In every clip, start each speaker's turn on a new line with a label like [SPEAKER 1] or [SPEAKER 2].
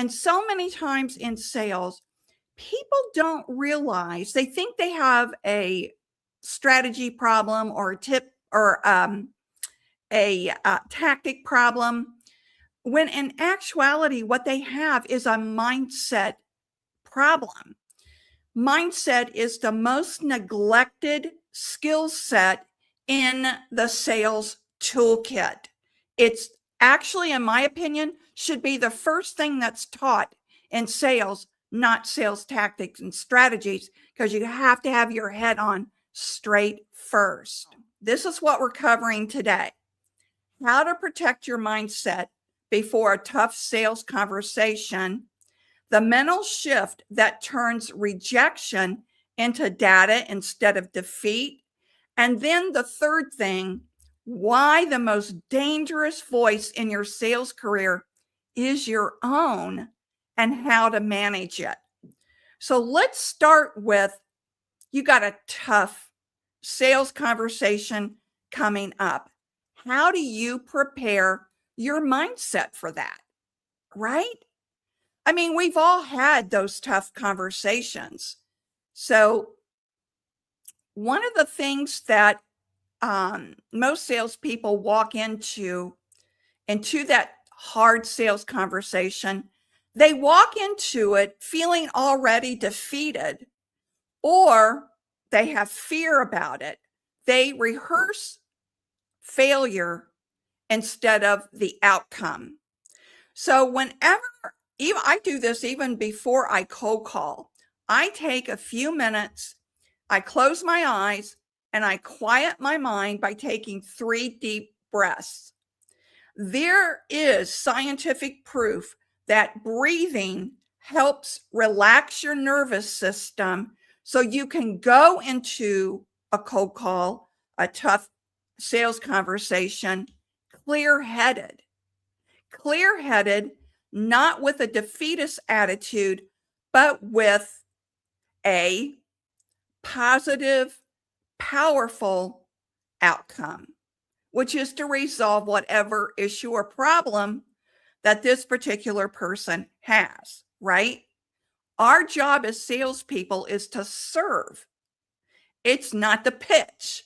[SPEAKER 1] And so many times in sales, people don't realize, they think they have a strategy problem or a tip or a tactic problem, when in actuality, what they have is a mindset problem. Mindset is the most neglected skill set in the sales toolkit. It's actually, in my opinion, should be the first thing that's taught in sales, not sales tactics and strategies, because you have to have your head on straight first. This is what we're covering today: how to protect your mindset before a tough sales conversation, the mental shift that turns rejection into data instead of defeat, and then the third thing, why the most dangerous voice in your sales career is your own and how to manage it. So let's start with, you got a tough sales conversation coming up. How do you prepare your mindset for that, right? I mean, we've all had those tough conversations. So one of the things that most salespeople walk into that hard sales conversation, they walk into it feeling already defeated, or they have fear about it. They rehearse failure instead of the outcome. So whenever, even I do this even before I cold call, I take a few minutes, I close my eyes, and I quiet my mind by taking 3 deep breaths. There is scientific proof that breathing helps relax your nervous system so you can go into a cold call, a tough sales conversation, clear-headed. Clear-headed, not with a defeatist attitude, but with a positive, powerful outcome, which is to resolve whatever issue or problem that this particular person has, right? Our job as salespeople is to serve. It's not the pitch.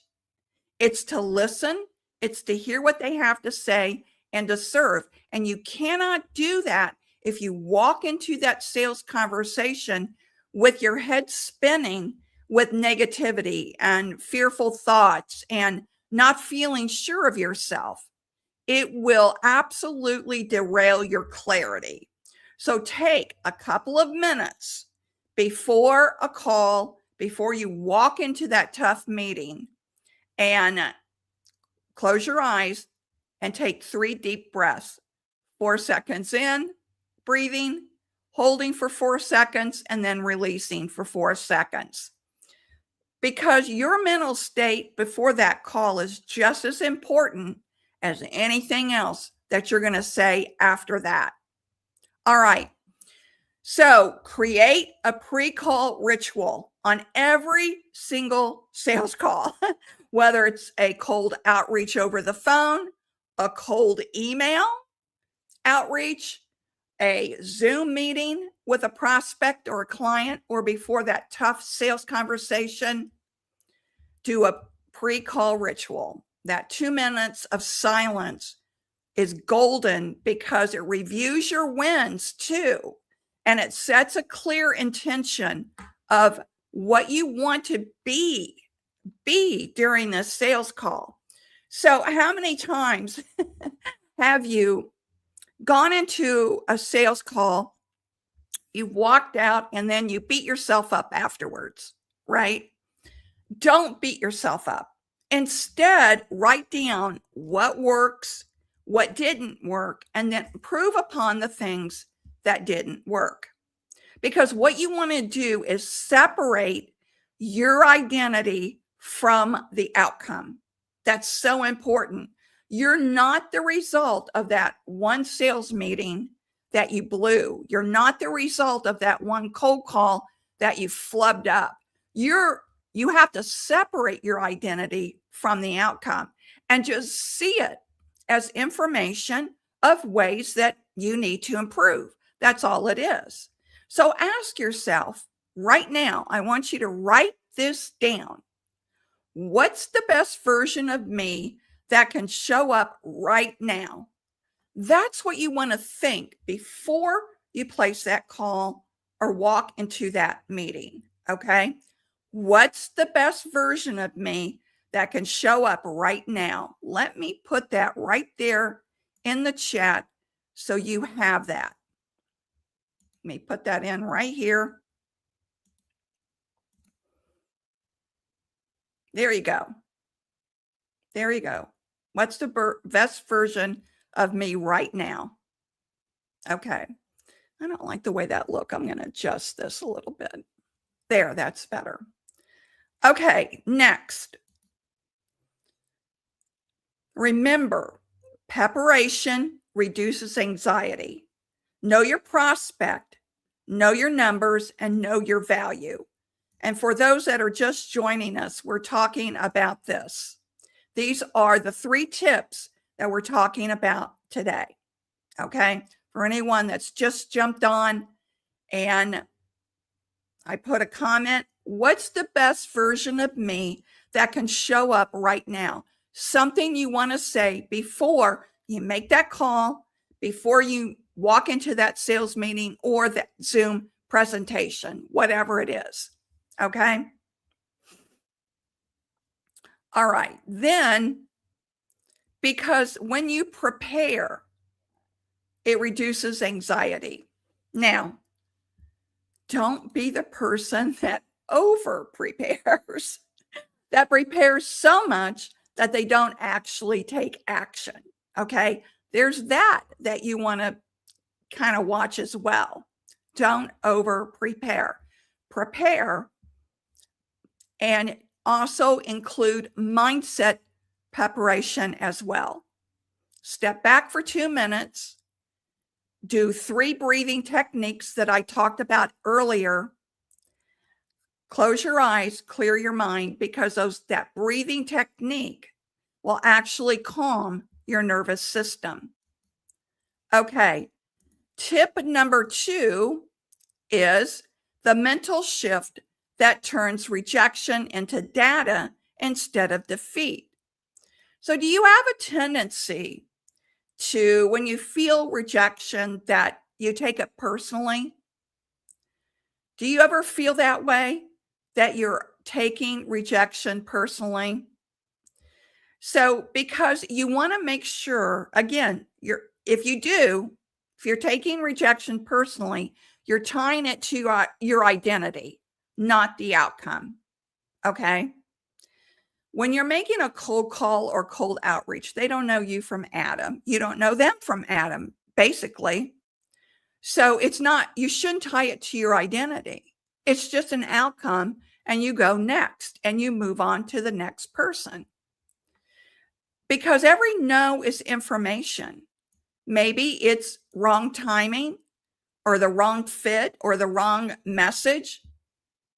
[SPEAKER 1] It's to listen. It's to hear what they have to say and to serve. And you cannot do that if you walk into that sales conversation with your head spinning with negativity and fearful thoughts and not feeling sure of yourself. It will absolutely derail your clarity. So take a couple of minutes before a call, before you walk into that tough meeting, and close your eyes and take 3 deep breaths. 4 seconds in, breathing, holding for 4 seconds, and then releasing for 4 seconds. Because your mental state before that call is just as important as anything else that you're going to say after that. All right. So create a pre-call ritual on every single sales call, whether it's a cold outreach over the phone, a cold email outreach, a Zoom meeting with a prospect or a client, or before that tough sales conversation. Do a pre-call ritual. That 2 minutes of silence is golden because it reviews your wins too. And it sets a clear intention of what you want to be during this sales call. So how many times have you gone into a sales call, you walked out, and then you beat yourself up afterwards, right? Don't beat yourself up. Instead, write down what works, what didn't work, and then improve upon the things that didn't work. Because what you want to do is separate your identity from the outcome. That's so important. You're not the result of that one sales meeting that you blew. You're not the result of that one cold call that you flubbed up. You have to separate your identity from the outcome and just see it as information of ways that you need to improve. That's all it is. So ask yourself right now, I want you to write this down. What's the best version of me that can show up right now? That's what you want to think before you place that call or walk into that meeting. Okay. What's the best version of me that can show up right now? Let me put that right there in the chat so you have that. Let me put that in right here. There you go. There you go. What's the best version of me right now? Okay. I don't like the way that look. I'm going to adjust this a little bit. There, that's better. Okay, next. Remember, preparation reduces anxiety. Know your prospect, know your numbers, and know your value. And for those that are just joining us, we're talking about this. These are the 3 tips that we're talking about today. Okay, for anyone that's just jumped on and I put a comment, what's the best version of me that can show up right now? Something you want to say before you make that call, before you walk into that sales meeting or that Zoom presentation, whatever it is. Okay. All right. Then, because when you prepare, it reduces anxiety. Now, don't be the person that over prepares, that prepares so much that they don't actually take action. Okay. There's that you want to kind of watch as well. Don't over prepare. Prepare and also include mindset preparation as well. Step back for 2 minutes. Do 3 breathing techniques that I talked about earlier. Close your eyes, clear your mind, because that breathing technique will actually calm your nervous system. Okay. Tip number 2 is the mental shift that turns rejection into data instead of defeat. So do you have a tendency to, when you feel rejection, that you take it personally? Do you ever feel that way, that you're taking rejection personally? So because you want to make sure, again, if you're taking rejection personally, you're tying it to your identity, not the outcome. Okay. When you're making a cold call or cold outreach, they don't know you from Adam. You don't know them from Adam, basically. So you shouldn't tie it to your identity. It's just an outcome, and you go next and you move on to the next person. Because every no is information. Maybe it's wrong timing or the wrong fit or the wrong message,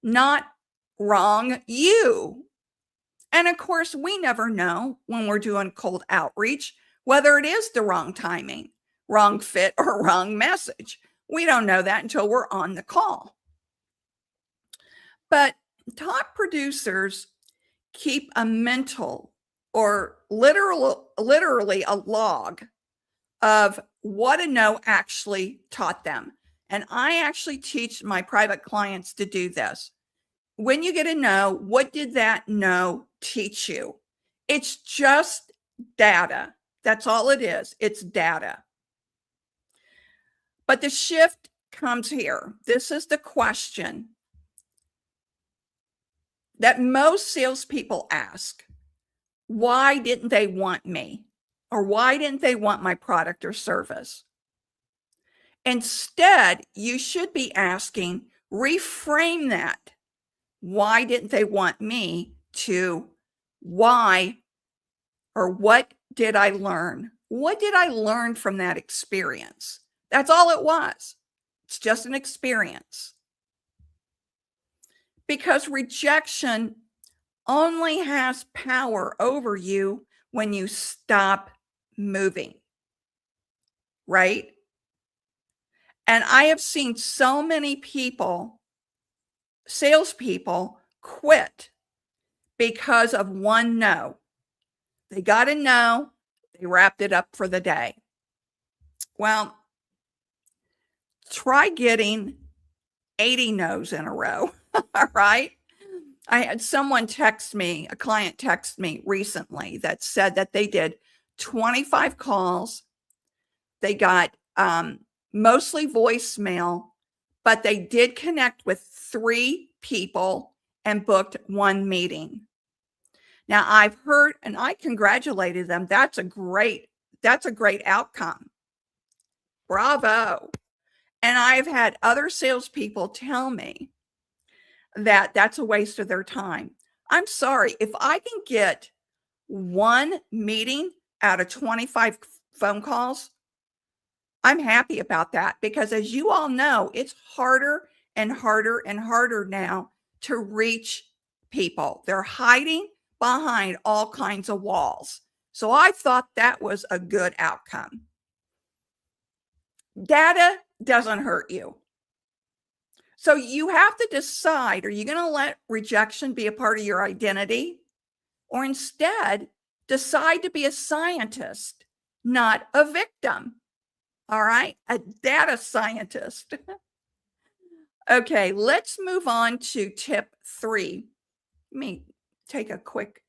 [SPEAKER 1] not wrong you. And of course, we never know when we're doing cold outreach whether it is the wrong timing, wrong fit, or wrong message. We don't know that until we're on the call. But top producers keep a mental or literally a log of what a no actually taught them. And I actually teach my private clients to do this. When you get a no, what did that no teach you? It's just data. That's all it is. It's data. But the shift comes here. This is the question that most salespeople ask. Why didn't they want me? Or why didn't they want my product or service? Instead, you should be asking, reframe that. Why didn't they want me? To why or what did I learn? What did I learn from that experience? That's all it was. It's just an experience. Because rejection only has power over you when you stop moving, right? And I have seen so many people, salespeople, quit because of one no. They got a no, they wrapped it up for the day. Well, try getting 80 no's in a row. All right. I had someone text me, a client text me recently that said that they did 25 calls. They got mostly voicemail, but they did connect with 3 people and booked 1 meeting. Now I've heard, and I congratulated them. That's a great outcome. Bravo. And I've had other salespeople tell me that that's a waste of their time. I'm sorry, if I can get 1 meeting out of 25 phone calls, I'm happy about that, because as you all know, it's harder and harder and harder now to reach people. They're hiding behind all kinds of walls. So I thought that was a good outcome. Data doesn't hurt you. So you have to decide, are you going to let rejection be a part of your identity? Or instead, decide to be a scientist, not a victim. All right, a data scientist. Okay, let's move on to tip 3. Let me take a quick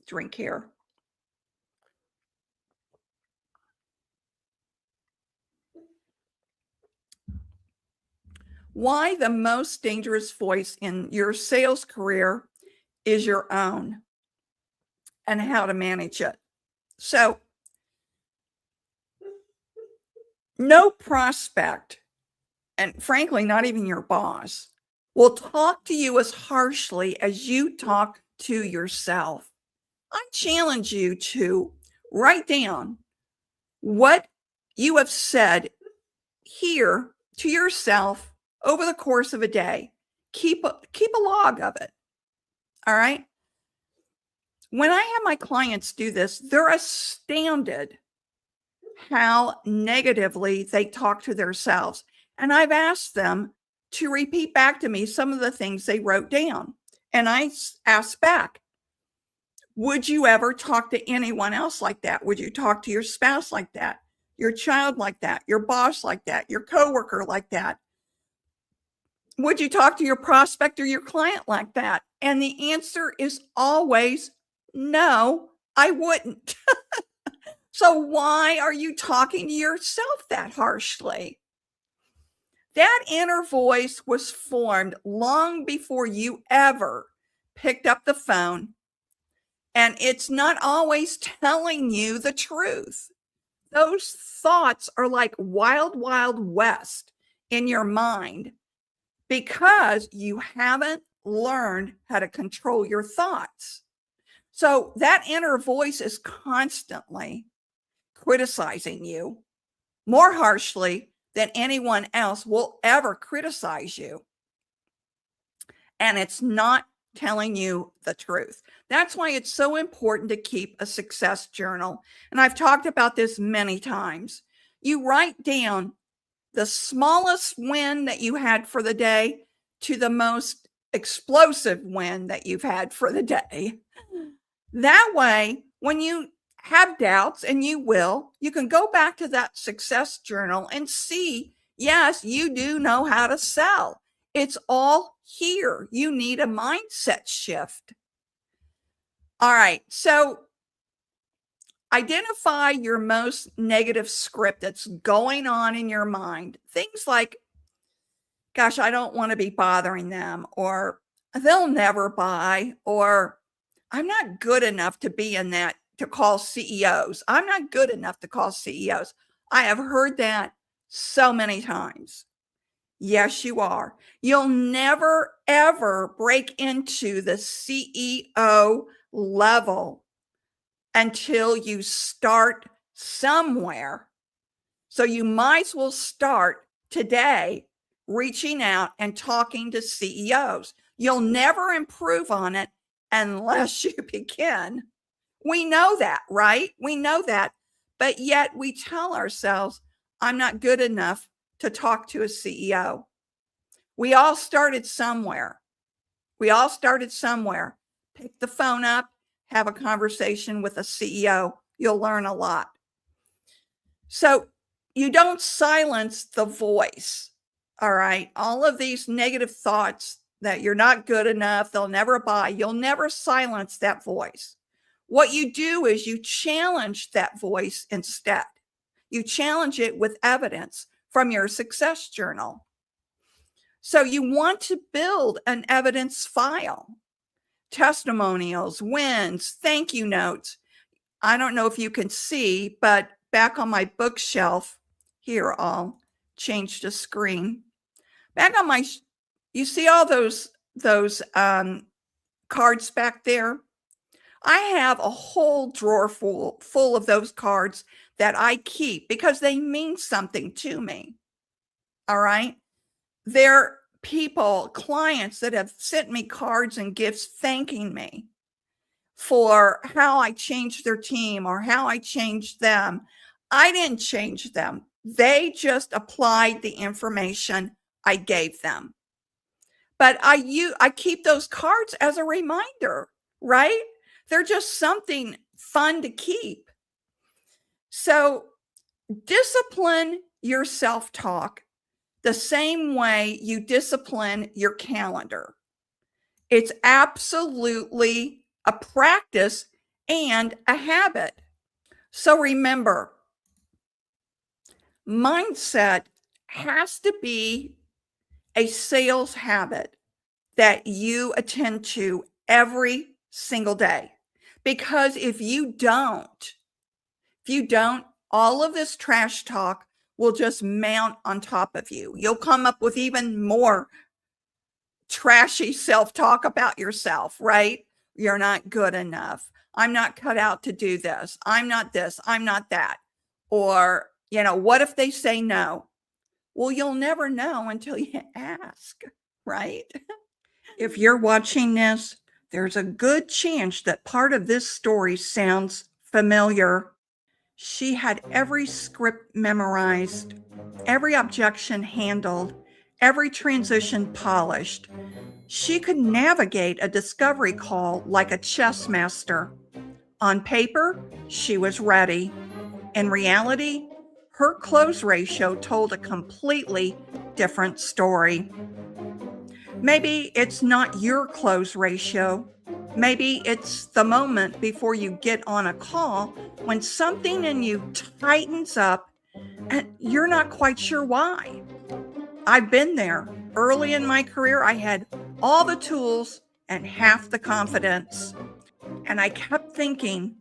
[SPEAKER 1] drink here. Why the most dangerous voice in your sales career is your own, and how to manage it. So, no prospect, and frankly, not even your boss, will talk to you as harshly as you talk to yourself. I challenge you to write down what you have said here to yourself over the course of a day. Keep a log of it. All right. When I have my clients do this, they're astounded how negatively they talk to themselves. And I've asked them to repeat back to me some of the things they wrote down. And I asked back, would you ever talk to anyone else like that? Would you talk to your spouse like that? Your child like that? Your boss like that? Your coworker like that? Would you talk to your prospect or your client like that? And the answer is always no, I wouldn't. So why are you talking to yourself that harshly? That inner voice was formed long before you ever picked up the phone, and it's not always telling you the truth. Those thoughts are like wild, wild west in your mind because you haven't learned how to control your thoughts. So that inner voice is constantly criticizing you more harshly than anyone else will ever criticize you. And it's not telling you the truth. That's why it's so important to keep a success journal. And I've talked about this many times. You write down the smallest win that you had for the day to the most explosive win that you've had for the day. That way, when you have doubts, and you will, you can go back to that success journal and see, yes, you do know how to sell. It's all here. You need a mindset shift. All right. So identify your most negative script that's going on in your mind. Things like, gosh, I don't want to be bothering them, or they'll never buy, or I'm not good enough to be in that, to call CEOs. I'm not good enough to call CEOs. I have heard that so many times. Yes, you are. You'll never, ever break into the CEO level until you start somewhere. So you might as well start today reaching out and talking to CEOs. You'll never improve on it unless you begin. We know that, right? We know that. But yet we tell ourselves, I'm not good enough to talk to a CEO. We all started somewhere. Pick the phone up, have a conversation with a CEO. You'll learn a lot. So you don't silence the voice. All right. All of these negative thoughts that you're not good enough, they'll never buy, you'll never silence that voice. What you do is you challenge that voice instead. You challenge it with evidence from your success journal. So you want to build an evidence file, testimonials, wins, thank you notes. I don't know if you can see, but back on my bookshelf here, I'll change the screen. Back on my, you see all those cards back there? I have a whole drawer full of those cards that I keep because they mean something to me. All right. They're people, clients that have sent me cards and gifts thanking me for how I changed their team or how I changed them. I didn't change them. They just applied the information I gave them. But I keep those cards as a reminder, right? They're just something fun to keep. So discipline your self-talk the same way you discipline your calendar. It's absolutely a practice and a habit. So remember, mindset has to be a sales habit that you attend to every single day. Because if you don't, all of this trash talk will just mount on top of you. You'll come up with even more trashy self-talk about yourself, right? You're not good enough. I'm not cut out to do this. I'm not this. I'm not that. Or, what if they say no? Well, you'll never know until you ask, right? If you're watching this, there's a good chance that part of this story sounds familiar. She had every script memorized, every objection handled, every transition polished. She could navigate a discovery call like a chess master. On paper, she was ready. In reality, her close ratio told a completely different story. Maybe it's not your close ratio. Maybe it's the moment before you get on a call when something in you tightens up and you're not quite sure why. I've been there. Early in my career, I had all the tools and half the confidence. And I kept thinking,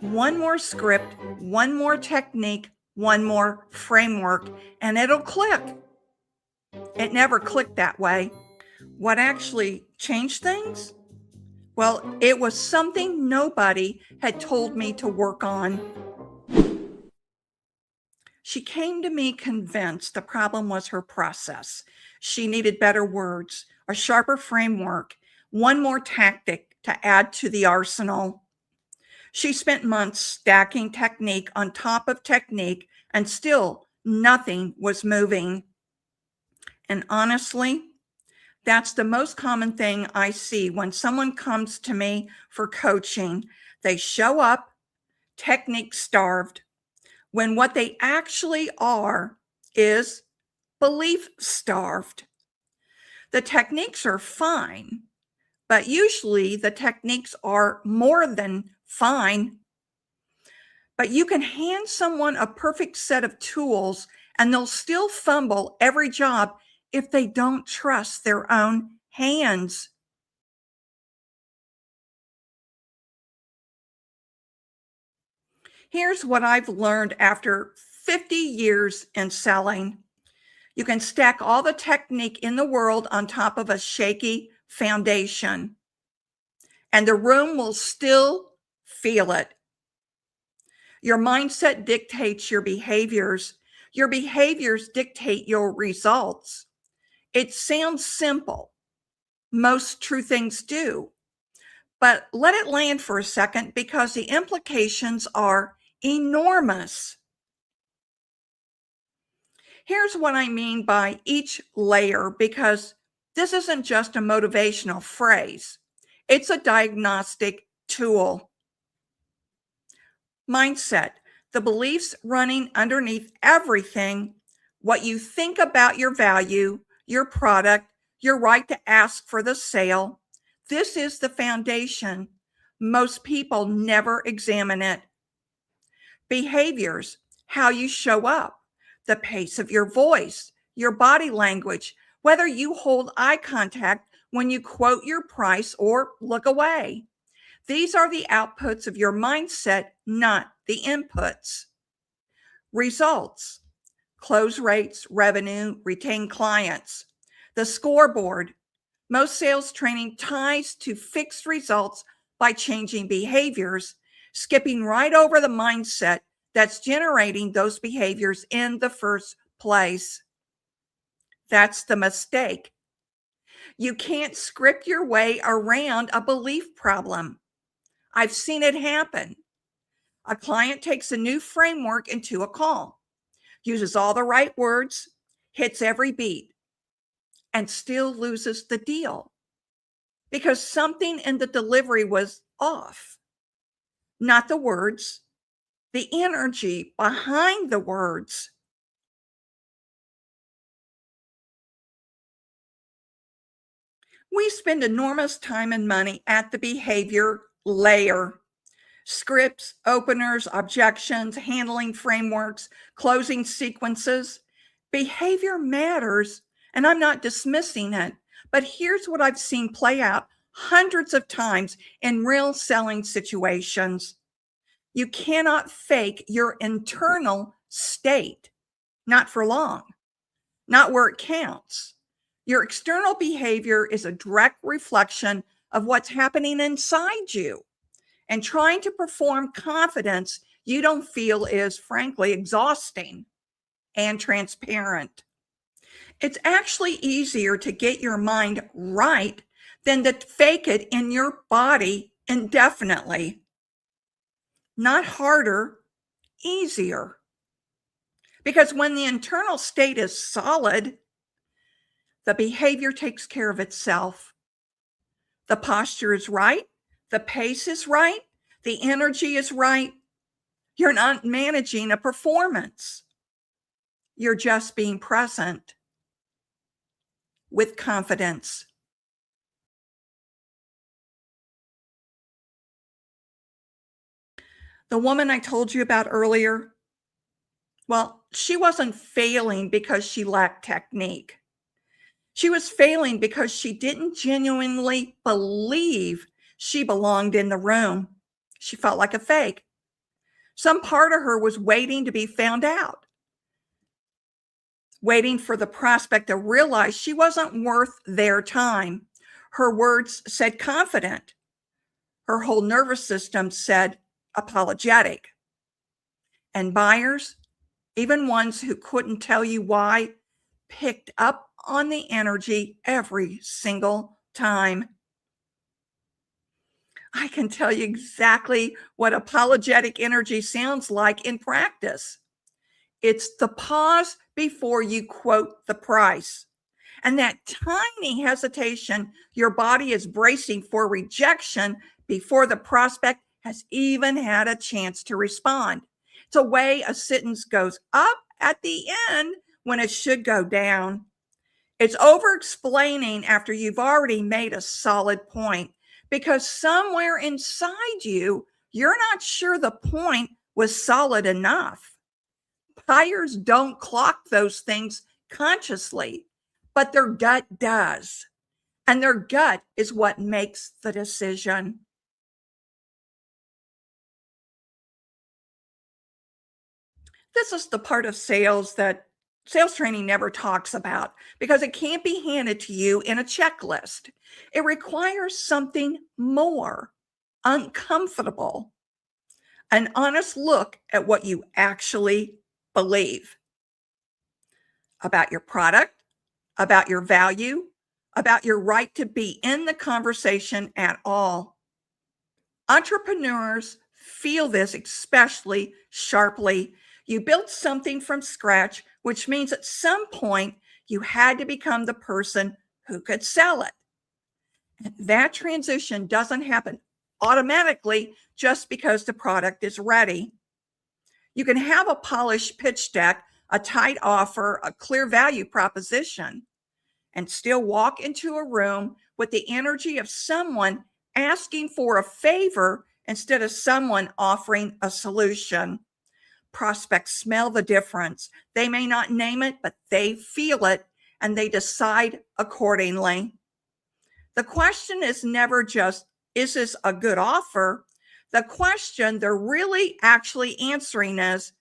[SPEAKER 1] one more script, one more technique, one more framework, and it'll click. It never clicked that way. What actually changed things? Well, it was something nobody had told me to work on. She came to me convinced the problem was her process. She needed better words, a sharper framework, one more tactic to add to the arsenal. She spent months stacking technique on top of technique, and still nothing was moving. And honestly, that's the most common thing I see when someone comes to me for coaching. They show up technique starved, when what they actually are is belief starved. The techniques are fine, but usually the techniques are more than fine. But you can hand someone a perfect set of tools and they'll still fumble every job if they don't trust their own hands. Here's what I've learned after 50 years in selling. You can stack all the technique in the world on top of a shaky foundation, and the room will still feel it. Your mindset dictates your behaviors. Your behaviors dictate your results. It sounds simple. Most true things do. But let it land for a second because the implications are enormous. Here's what I mean by each layer, because this isn't just a motivational phrase, it's a diagnostic tool. Mindset, the beliefs running underneath everything, what you think about your value, your product, your right to ask for the sale. This is the foundation. Most people never examine it. Behaviors, how you show up, the pace of your voice, your body language, whether you hold eye contact when you quote your price or look away. These are the outputs of your mindset, not the inputs. Results, close rates, revenue, retained clients. The scoreboard, most sales training ties to fixed results by changing behaviors, skipping right over the mindset that's generating those behaviors in the first place. That's the mistake. You can't script your way around a belief problem. I've seen it happen. A client takes a new framework into a call, uses all the right words, hits every beat, and still loses the deal because something in the delivery was off. Not the words, the energy behind the words. We spend enormous time and money at the behavior layer. Scripts, openers, objections, handling frameworks, closing sequences. Behavior matters, and I'm not dismissing it, but here's what I've seen play out hundreds of times in real selling situations. You cannot fake your internal state, not for long, not where it counts. Your external behavior is a direct reflection of what's happening inside you. And trying to perform confidence you don't feel is frankly exhausting and transparent. It's actually easier to get your mind right than to fake it in your body indefinitely. Not harder, easier. Because when the internal state is solid, the behavior takes care of itself. The posture is right. The pace is right. The energy is right. You're not managing a performance. You're just being present with confidence. The woman I told you about earlier, well, she wasn't failing because she lacked technique. She was failing because she didn't genuinely believe she belonged in the room. She felt like a fake. Some part of her was waiting to be found out, waiting for the prospect to realize she wasn't worth their time. Her words said confident. Her whole nervous system said apologetic. And buyers, even ones who couldn't tell you why, picked up on the energy every single time. I can tell you exactly what apologetic energy sounds like in practice. It's the pause before you quote the price. And that tiny hesitation, your body is bracing for rejection before the prospect has even had a chance to respond. It's a way a sentence goes up at the end when it should go down. It's over explaining after you've already made a solid point, because somewhere inside you, you're not sure the point was solid enough. Buyers don't clock those things consciously, but their gut does. And their gut is what makes the decision. This is the part of sales that sales training never talks about because it can't be handed to you in a checklist. It requires something more uncomfortable, an honest look at what you actually believe about your product, about your value, about your right to be in the conversation at all. Entrepreneurs feel this especially sharply. You built something from scratch, which means at some point you had to become the person who could sell it. That transition doesn't happen automatically just because the product is ready. You can have a polished pitch deck, a tight offer, a clear value proposition, and still walk into a room with the energy of someone asking for a favor instead of someone offering a solution. Prospects smell the difference. They may not name it, but they feel it, and they decide accordingly. The question is never just, is this a good offer? The question they're really actually answering is,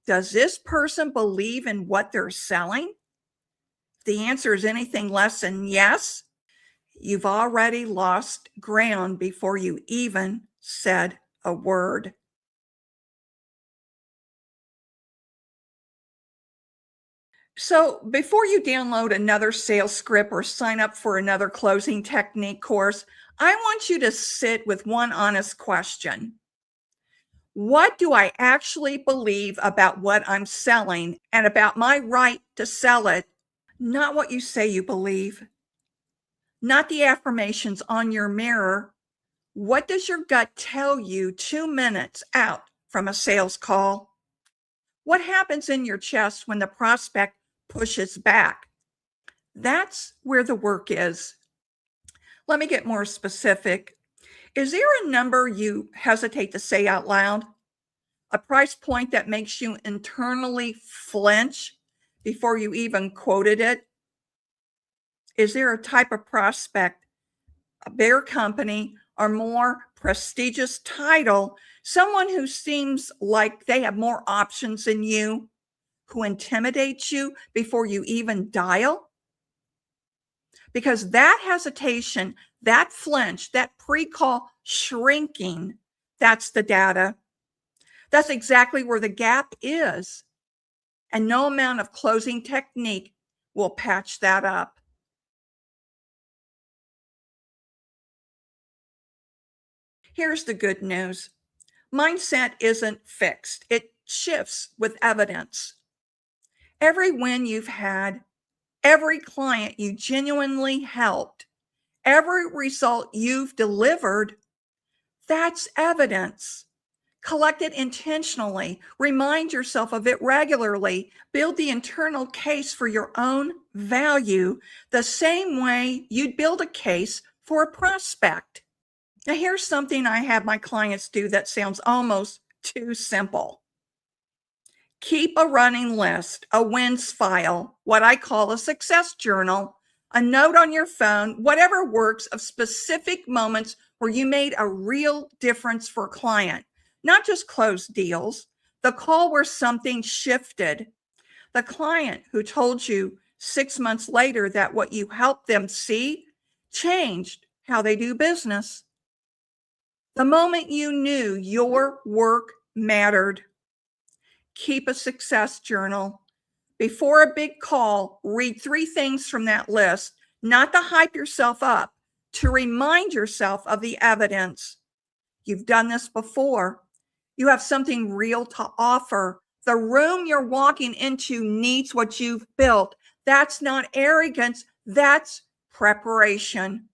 [SPEAKER 1] does this person believe in what they're selling? If the answer is anything less than yes, you've already lost ground before you even said a word. So before you download another sales script or sign up for another closing technique course, I want you to sit with one honest question. What do I actually believe about what I'm selling and about my right to sell it? Not what you say you believe, not the affirmations on your mirror. What does your gut tell you 2 minutes out from a sales call? What happens in your chest when the prospect pushes back? That's where the work is. Let me get more specific. Is there a number you hesitate to say out loud? A price point that makes you internally flinch before you even quoted it? Is there a type of prospect, a bigger company, or more prestigious title, someone who seems like they have more options than you, who intimidates you before you even dial? Because that hesitation, that flinch, that pre-call shrinking, that's the data. That's exactly where the gap is. And no amount of closing technique will patch that up. Here's the good news. Mindset isn't fixed. It shifts with evidence. Every win you've had, every client you genuinely helped, every result you've delivered, that's evidence. Collect it intentionally. Remind yourself of it regularly. Build the internal case for your own value the same way you'd build a case for a prospect. Now, here's something I have my clients do that sounds almost too simple. Keep a running list, a wins file, what I call a success journal, a note on your phone, whatever works, of specific moments where you made a real difference for a client. Not just closed deals, the call where something shifted, the client who told you 6 months later that what you helped them see changed how they do business. The moment you knew your work mattered. Keep a success journal. Before a big call, read 3 things from that list, not to hype yourself up, to remind yourself of the evidence. You've done this before. You have something real to offer. The room you're walking into needs what you've built. That's not arrogance. That's preparation.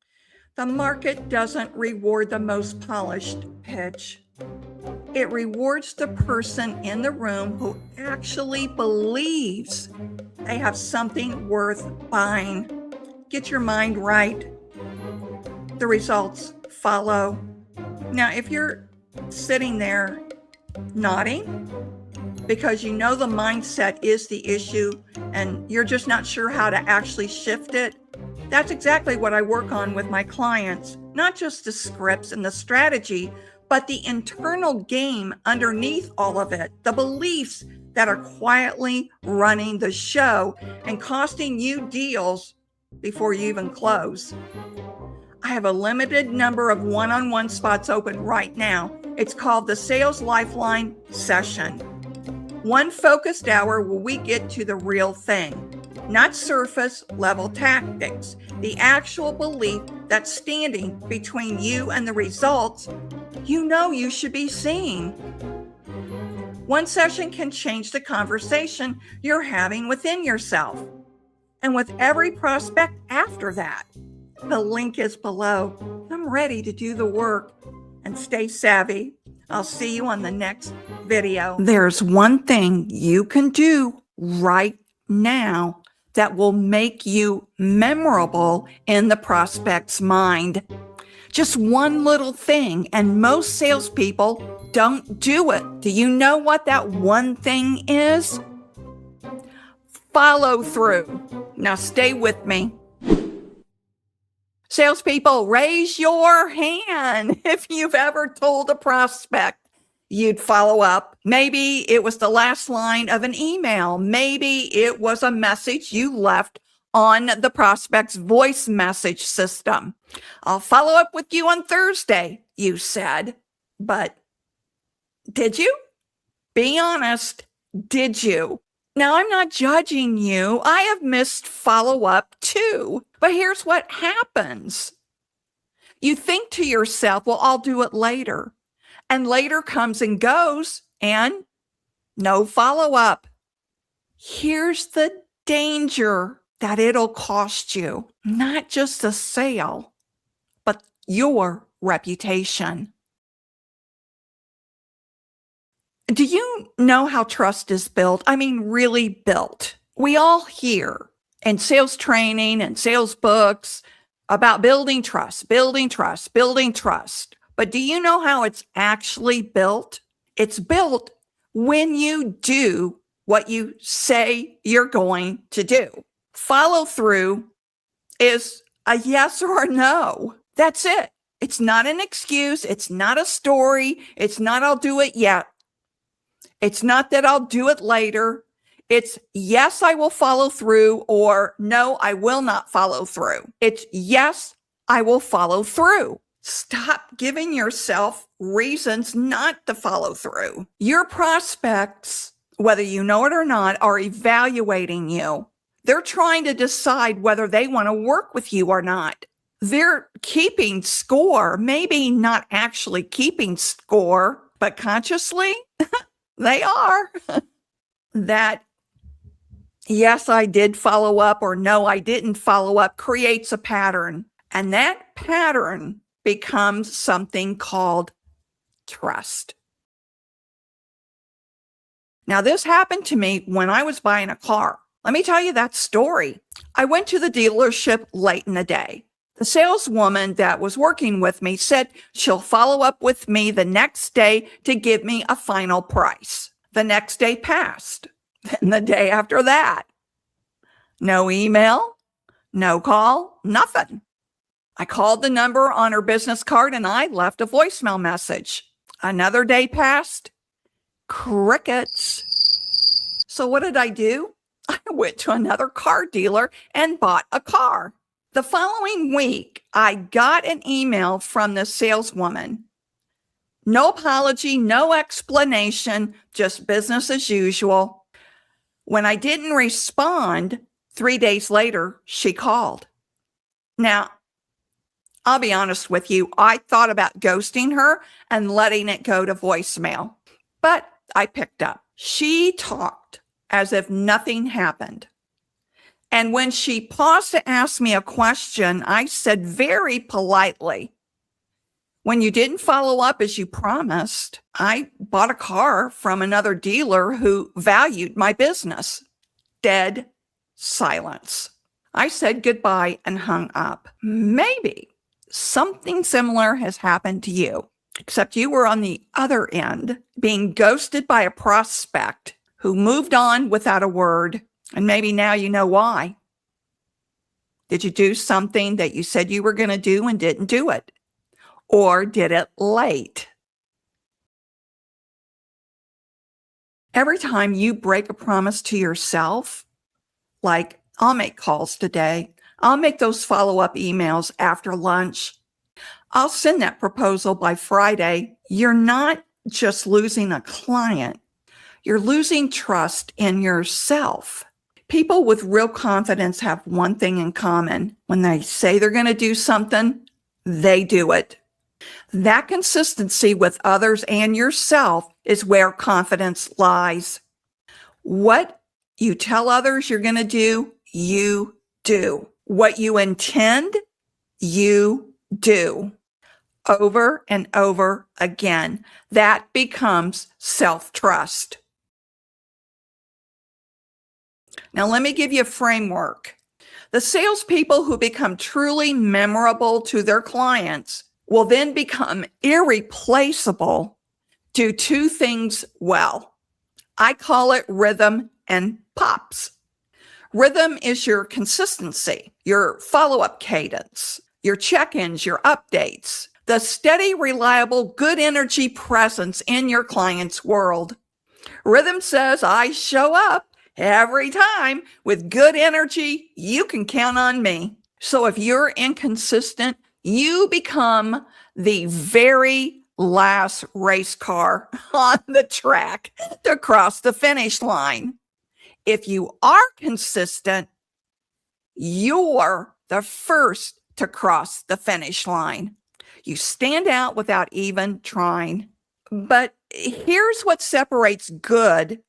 [SPEAKER 1] The market doesn't reward the most polished pitch. It rewards the person in the room who actually believes they have something worth buying. Get your mind right. The results follow. Now, if you're sitting there nodding because you know the mindset is the issue and you're just not sure how to actually shift it, that's exactly what I work on with my clients. Not just the scripts and the strategy, but the internal game underneath all of it, the beliefs that are quietly running the show and costing you deals before you even close. I have a limited number of one-on-one spots open right now. It's called the Sales Lifeline Session. One focused hour where we get to the real thing, not surface level tactics, the actual belief that's standing between you and the results you know you should be seeing. One session can change the conversation you're having within yourself and with every prospect after that. The link is below. I'm ready to do the work and stay savvy. I'll see you on the next video. There's one thing you can do right now that will make you memorable in the prospect's mind. Just one little thing, and most salespeople don't do it. Do you know what that one thing is? Follow through. Now stay with me. Salespeople, raise your hand if you've ever told a prospect you'd follow up. Maybe it was the last line of an email. Maybe it was a message you left on the prospect's voice message system. I'll follow up with you on Thursday, you said. But did you? Be honest, did you? Now, I'm not judging you. I have missed follow-up too. But here's what happens. You think to yourself, well, I'll do it later. And later comes and goes, and no follow-up. Here's the danger that it'll cost you, not just a sale, but your reputation. Do you know how trust is built? I mean, really built. We all hear in sales training and sales books about building trust, building trust, building trust. But do you know how it's actually built? It's built when you do what you say you're going to do. Follow through is a yes or a no. That's it. It's not an excuse. It's not a story. It's not, I'll do it yet. It's not that I'll do it later. It's yes, I will follow through, or no, I will not follow through. It's yes, I will follow through. Stop giving yourself reasons not to follow through. Your prospects, whether you know it or not, are evaluating you. They're trying to decide whether they want to work with you or not. They're keeping score, maybe not actually keeping score, but consciously they are. That yes, I did follow up, or no, I didn't follow up, creates a pattern. And that pattern becomes something called trust. Now, this happened to me when I was buying a car. Let me tell you that story. I went to the dealership late in the day. The saleswoman that was working with me said she'll follow up with me the next day to give me a final price. The next day passed. Then the day after that, no email, no call, nothing. I called the number on her business card and I left a voicemail message. Another day passed, crickets. So what did I do? I went to another car dealer and bought a car. The following week, I got an email from the saleswoman. No apology, no explanation, just business as usual. When I didn't respond, 3 days later, she called. Now, I'll be honest with you, I thought about ghosting her and letting it go to voicemail, but I picked up. She talked as if nothing happened. And when she paused to ask me a question, I said very politely, when you didn't follow up as you promised, I bought a car from another dealer who valued my business. Dead silence. I said goodbye and hung up. Maybe something similar has happened to you, except you were on the other end, being ghosted by a prospect who moved on without a word. And maybe now you know why. Did you do something that you said you were going to do and didn't do it? Or did it late? Every time you break a promise to yourself, like, I'll make calls today, I'll make those follow-up emails after lunch, I'll send that proposal by Friday, you're not just losing a client, you're losing trust in yourself. People with real confidence have one thing in common. When they say they're going to do something, they do it. That consistency with others and yourself is where confidence lies. What you tell others you're going to do, you do. What you intend, you do. Over and over again. That becomes self-trust. Now, let me give you a framework. The salespeople who become truly memorable to their clients will then become irreplaceable, do two things well. I call it rhythm and pops. Rhythm is your consistency, your follow-up cadence, your check-ins, your updates, the steady, reliable, good energy presence in your client's world. Rhythm says, I show up every time with good energy. You can count on me. So if you're inconsistent, you become the very last race car on the track to cross the finish line. If you are consistent, you're the first to cross the finish line. You stand out without even trying. But here's what separates good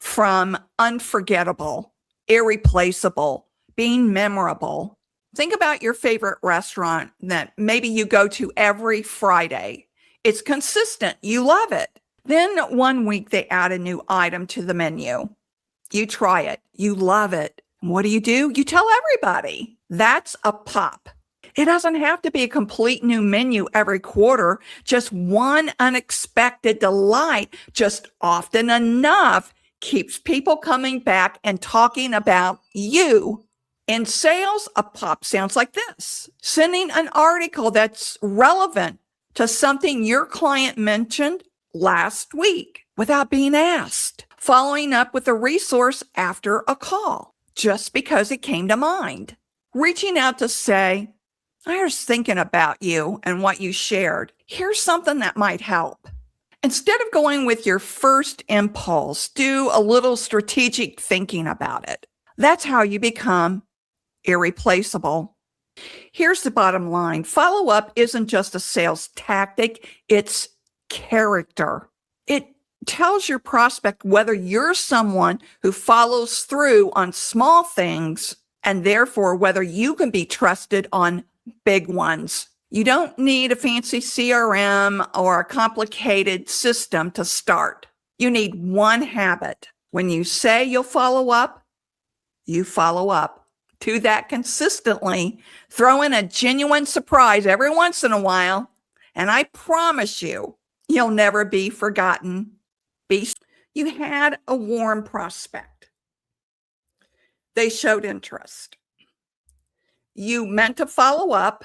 [SPEAKER 1] from unforgettable, irreplaceable, being memorable. Think about your favorite restaurant that maybe you go to every Friday. It's consistent. You love it. Then one week they add a new item to the menu. You try it. You love it. What do? You tell everybody. That's a pop. It doesn't have to be a complete new menu every quarter. Just one unexpected delight, just often enough, keeps people coming back and talking about you. In sales, a pop sounds like this: sending an article that's relevant to something your client mentioned last week without being asked. Following up with a resource after a call, just because it came to mind. Reaching out to say, I was thinking about you and what you shared. Here's something that might help. Instead of going with your first impulse, do a little strategic thinking about it. That's how you become irreplaceable. Here's the bottom line. Follow-up isn't just a sales tactic, it's character. It tells your prospect whether you're someone who follows through on small things and therefore whether you can be trusted on big ones. You don't need a fancy CRM or a complicated system to start. You need one habit. When you say you'll follow up, you follow up. Do that consistently. Throw in a genuine surprise every once in a while, and I promise you, you'll never be forgotten. You had a warm prospect. They showed interest. You meant to follow up,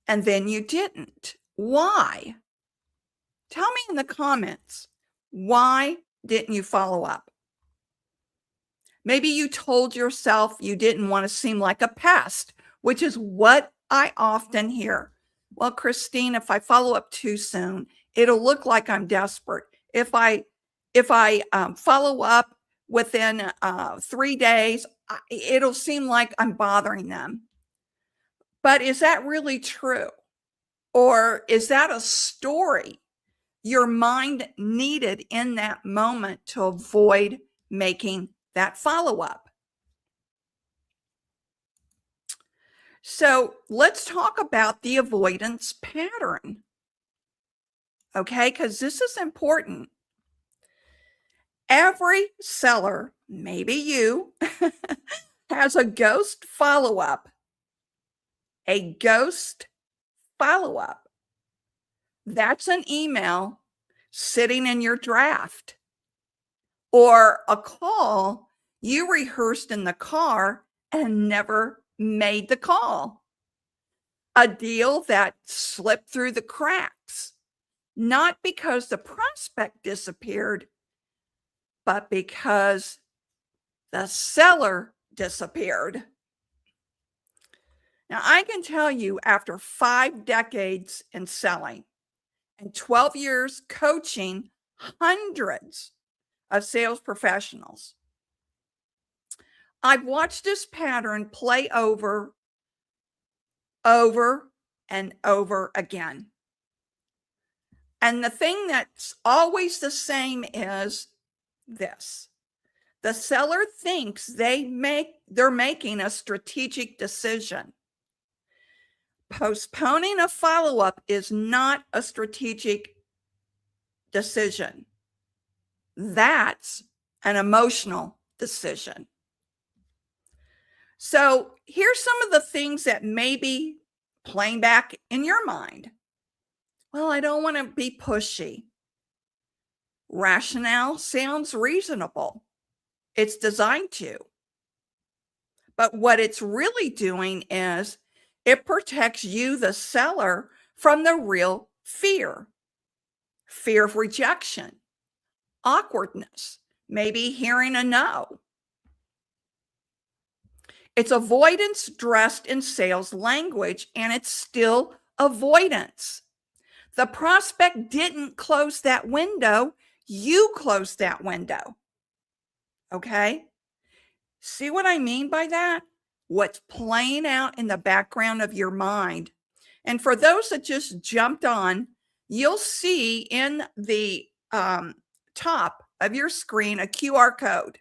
[SPEAKER 1] and then you didn't. Why? Tell me in the comments, why didn't you follow up? Maybe you told yourself you didn't want to seem like a pest, which is what I often hear. Well, Christine, if I follow up too soon, it'll look like I'm desperate. If I follow up within 3 days, it'll seem like I'm bothering them. But is that really true? Or is that a story your mind needed in that moment to avoid making that follow-up? So let's talk about the avoidance pattern. Okay, because this is important. Every seller, maybe you, has a ghost follow-up. A ghost follow-up. That's an email sitting in your draft or a call you rehearsed in the car and never made the call. A deal that slipped through the cracks, not because the prospect disappeared, but because the seller disappeared. Now, I can tell you, after 5 decades in selling and 12 years coaching hundreds of sales professionals, I've watched this pattern play over and over again. And the thing that's always the same is this. The seller thinks they're making a strategic decision. Postponing a follow-up is not a strategic decision. That's an emotional decision. So here's some of the things that may be playing back in your mind. Well, I don't want to be pushy. Rationale sounds reasonable. It's designed to. But what it's really doing is it protects you, the seller, from the real fear. Fear of rejection, awkwardness, maybe hearing a no. It's avoidance dressed in sales language, and it's still avoidance. The prospect didn't close that window. You closed that window. Okay? See what I mean by that? What's playing out in the background of your mind. And for those that just jumped on, you'll see in the top of your screen a QR code.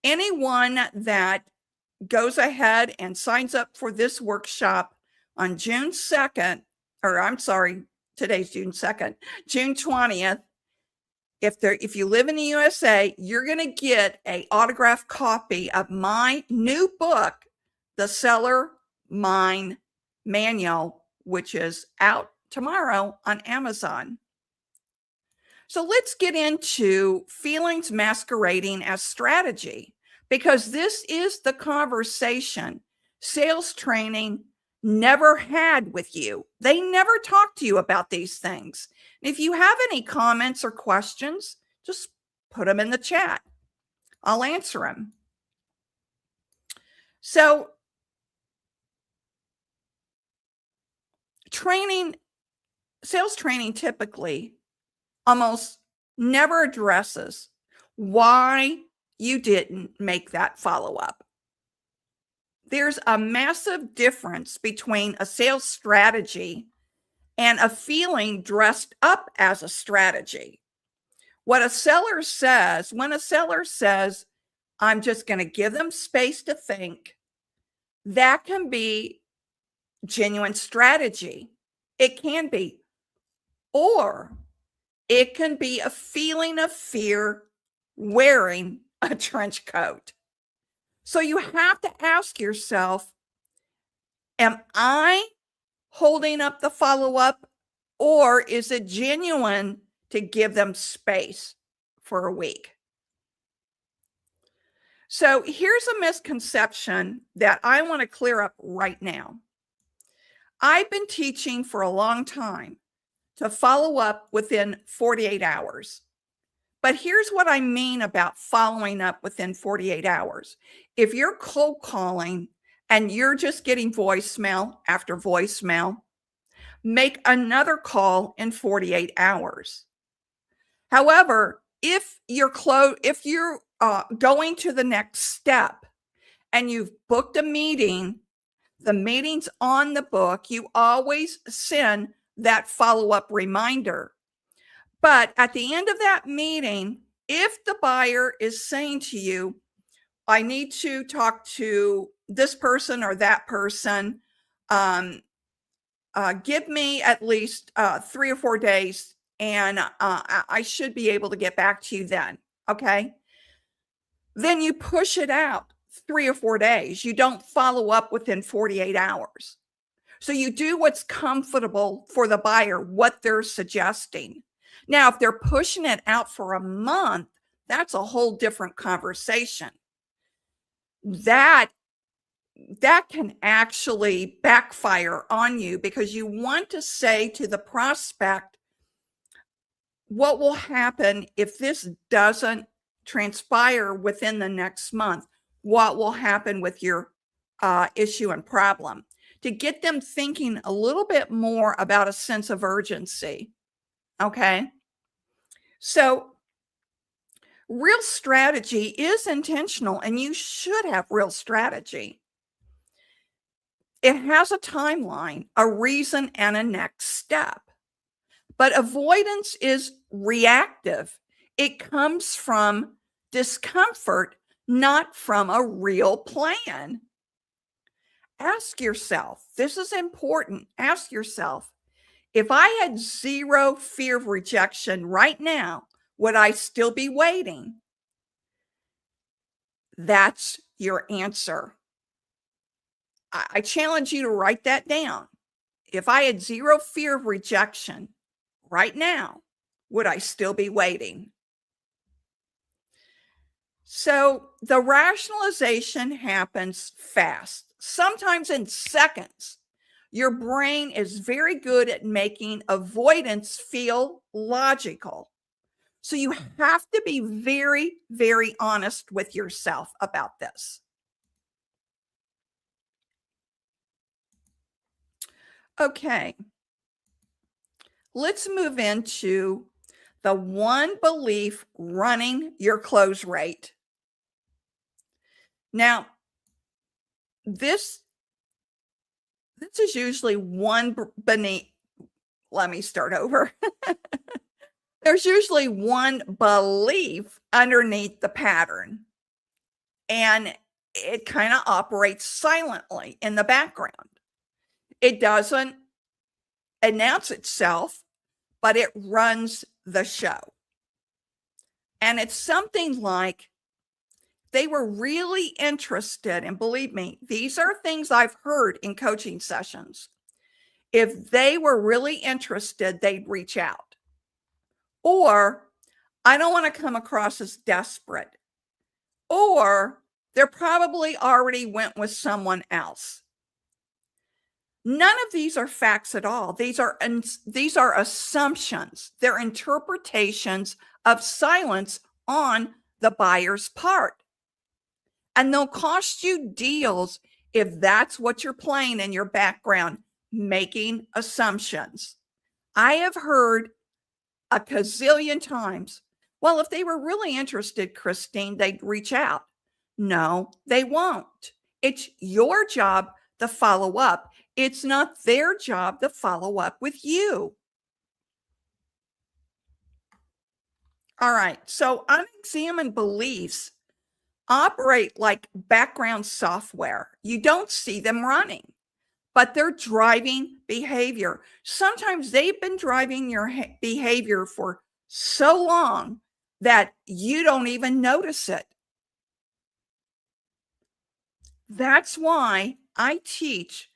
[SPEAKER 1] Anyone that goes ahead and signs up for this workshop on June 2nd, or I'm sorry, today's June 2nd, June 20th, if you live in the USA, you're going to get an autographed copy of my new book, The Seller Mind Manual, which is out tomorrow on Amazon. So let's get into feelings masquerading as strategy, because this is the conversation sales training never had with you. They never talk to you about these things. If you have any comments or questions, just put them in the chat. I'll answer them. So sales training typically almost never addresses why you didn't make that follow-up. There's a massive difference between a sales strategy and a feeling dressed up as a strategy. What a seller says, when a seller says, I'm just going to give them space to think, that can be genuine strategy. It can be. Or it can be a feeling of fear wearing a trench coat. So you have to ask yourself, am I holding up the follow-up, or is it genuine to give them space for a week? So here's a misconception that I want to clear up right now. I've been teaching for a long time to follow up within 48 hours. But here's what I mean about following up within 48 hours. If you're cold calling and you're just getting voicemail after voicemail, make another call in 48 hours. However, if you're going to the next step and you've booked a meeting, the meeting's on the book, you always send that follow-up reminder. But at the end of that meeting, if the buyer is saying to you, I need to talk to this person or that person, give me at least 3 or 4 days, and I should be able to get back to you then, okay? Then you push it out 3 or 4 days. You don't follow up within 48 hours. So you do what's comfortable for the buyer, what they're suggesting. Now, if they're pushing it out for a month, that's a whole different conversation. That can actually backfire on you, because you want to say to the prospect, what will happen if this doesn't transpire within the next month? What will happen with your issue and problem? To get them thinking a little bit more about a sense of urgency. Okay. So real strategy is intentional, and you should have real strategy. It has a timeline, a reason, and a next step. But avoidance is reactive. It comes from discomfort, not from a real plan. Ask yourself, this is important. Ask yourself, if I had zero fear of rejection right now, would I still be waiting? That's your answer. I challenge you to write that down. If I had zero fear of rejection right now, would I still be waiting? So the rationalization happens fast, sometimes in seconds. Your brain is very good at making avoidance feel logical. So you have to be very, very honest with yourself about this. Okay, let's move into the one belief running your close rate. Now, this is usually one beneath. Let me start over. There's usually one belief underneath the pattern, and it kind of operates silently in the background. It doesn't announce itself, but it runs the show. And it's something like, they were really interested, and believe me, these are things I've heard in coaching sessions. If they were really interested, they'd reach out. Or, I don't want to come across as desperate. Or, they're probably already went with someone else. None of these are facts at all. These are assumptions. They're interpretations of silence on the buyer's part. And they'll cost you deals if that's what you're playing in your background, making assumptions. I have heard a gazillion times, well, if they were really interested, Christine, they'd reach out. No, they won't. It's your job to follow up. It's not their job to follow up with you. All right, so unexamined beliefs operate like background software. You don't see them running, but they're driving behavior. Sometimes they've been driving your behavior for so long that you don't even notice it. That's why I teach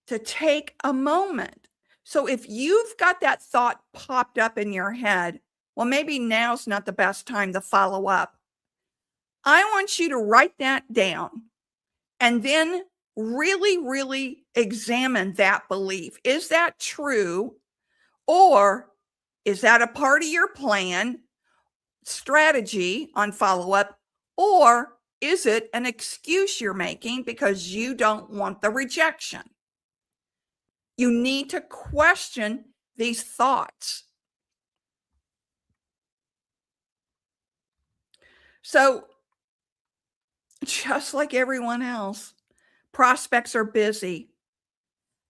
[SPEAKER 1] to take a moment. So if you've got that thought popped up in your head, well, maybe now's not the best time to follow up. I want you to write that down and then really, really examine that belief. Is that true? Or is that a part of your plan, strategy on follow-up? Or is it an excuse you're making because you don't want the rejection? You need to question these thoughts. So, just like everyone else, prospects are busy.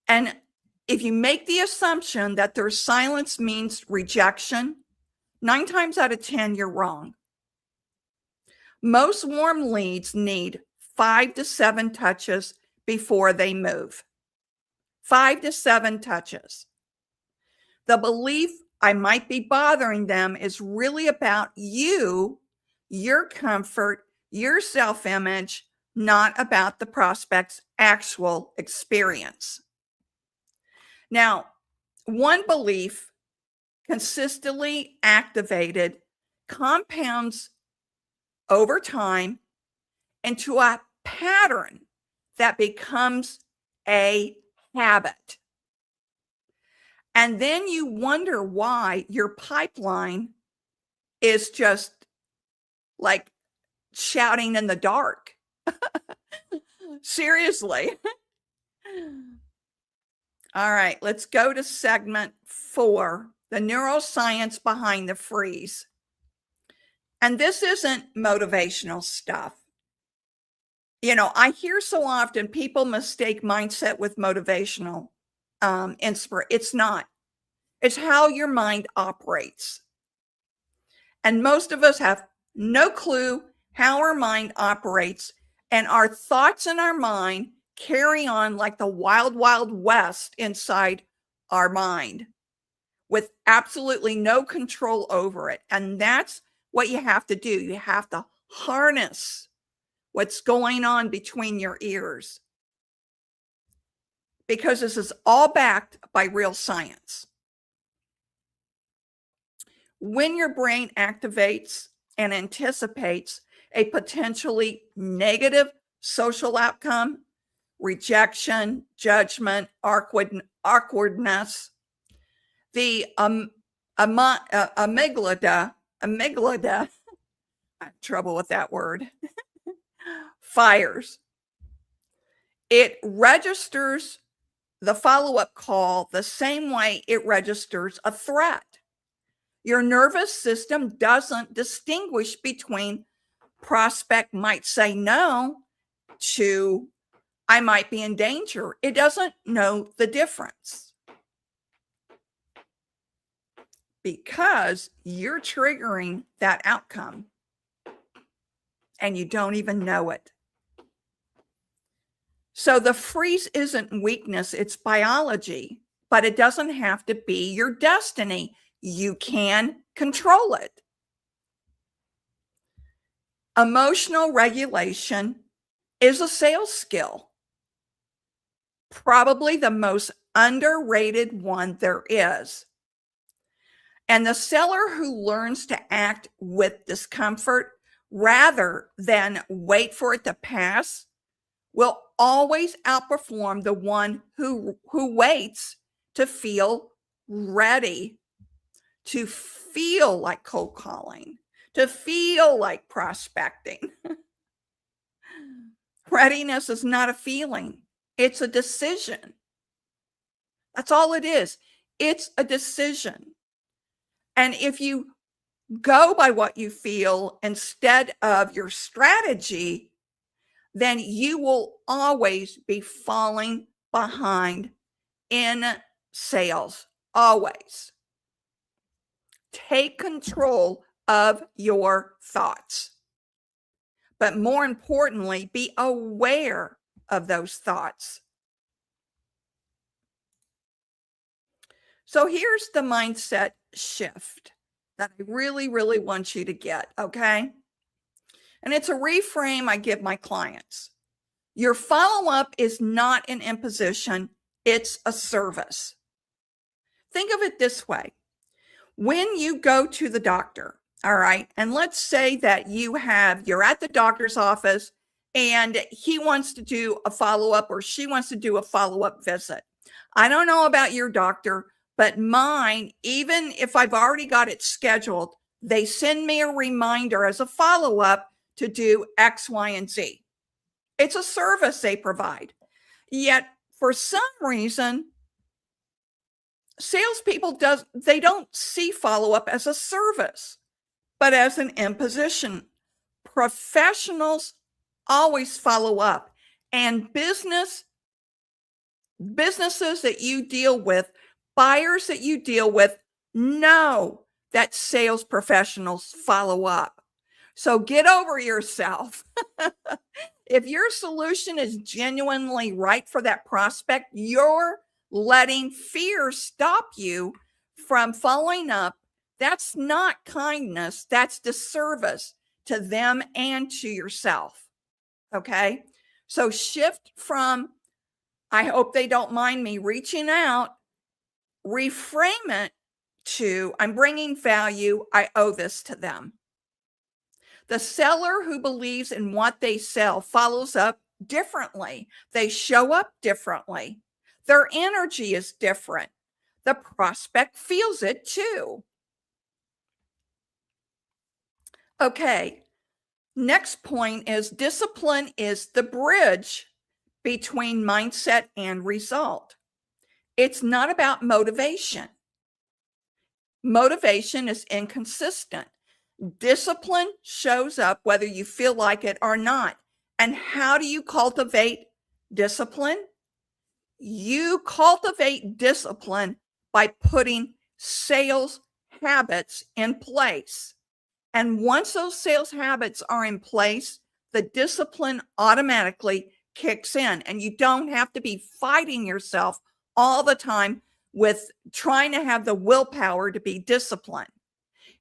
[SPEAKER 1] And if you make the assumption that their silence means rejection, 9 times out of 10, you're wrong. Most warm leads need 5 to 7 touches before they move. 5 to 7 touches. The belief I might be bothering them is really about you, your comfort, your self-image, not about the prospect's actual experience. Now, one belief consistently activated compounds over time into a pattern that becomes a habit. And then you wonder why your pipeline is just like shouting in the dark. Seriously. All right, let's go to segment 4, the neuroscience behind the freeze. And this isn't motivational stuff. You know, I hear so often people mistake mindset with motivational inspiration. It's not. It's how your mind operates. And most of us have no clue how our mind operates, and our thoughts in our mind carry on like the wild, wild west inside our mind with absolutely no control over it. And that's what you have to do. You have to harness what's going on between your ears, because this is all backed by real science. When your brain activates and anticipates a potentially negative social outcome, rejection, judgment, awkwardness, the amygdala, I have trouble with that word, fires. It registers the follow-up call the same way it registers a threat. Your nervous system doesn't distinguish between prospect might say no to I might be in danger. It doesn't know the difference, because you're triggering that outcome and you don't even know it. So the freeze isn't weakness, it's biology, but it doesn't have to be your destiny. You can control it. Emotional regulation is a sales skill, probably the most underrated one there is. And the seller who learns to act with discomfort rather than wait for it to pass will always outperform the one who waits to feel ready, to feel like cold calling, to feel like prospecting. Readiness is not a feeling, it's a decision. That's all it is. It's a decision. And if you go by what you feel instead of your strategy, then you will always be falling behind in sales. Always. Take control of your thoughts. But more importantly, be aware of those thoughts. So here's the mindset shift that I really, really want you to get, okay? And it's a reframe I give my clients. Your follow-up is not an imposition, it's a service. Think of it this way. When you go to the doctor, all right, and let's say that you're at the doctor's office and he wants to do a follow-up or she wants to do a follow-up visit. I don't know about your doctor, but mine, even if I've already got it scheduled, they send me a reminder as a follow-up to do X, Y, and Z. It's a service they provide. Yet, for some reason, salespeople they don't see follow-up as a service, but as an imposition. Professionals always follow up, and businesses that you deal with, buyers that you deal with, know that sales professionals follow up. So get over yourself. If your solution is genuinely right for that prospect, you're letting fear stop you from following up. That's not kindness. That's disservice to them and to yourself. Okay? So shift from, I hope they don't mind me reaching out, reframe it to, I'm bringing value. I owe this to them. The seller who believes in what they sell follows up differently. They show up differently. Their energy is different. The prospect feels it too. Okay, next point is discipline is the bridge between mindset and result. It's not about motivation. Motivation is inconsistent. Discipline shows up whether you feel like it or not. And how do you cultivate discipline? You cultivate discipline by putting sales habits in place. And once those sales habits are in place, the discipline automatically kicks in, and you don't have to be fighting yourself all the time with trying to have the willpower to be disciplined.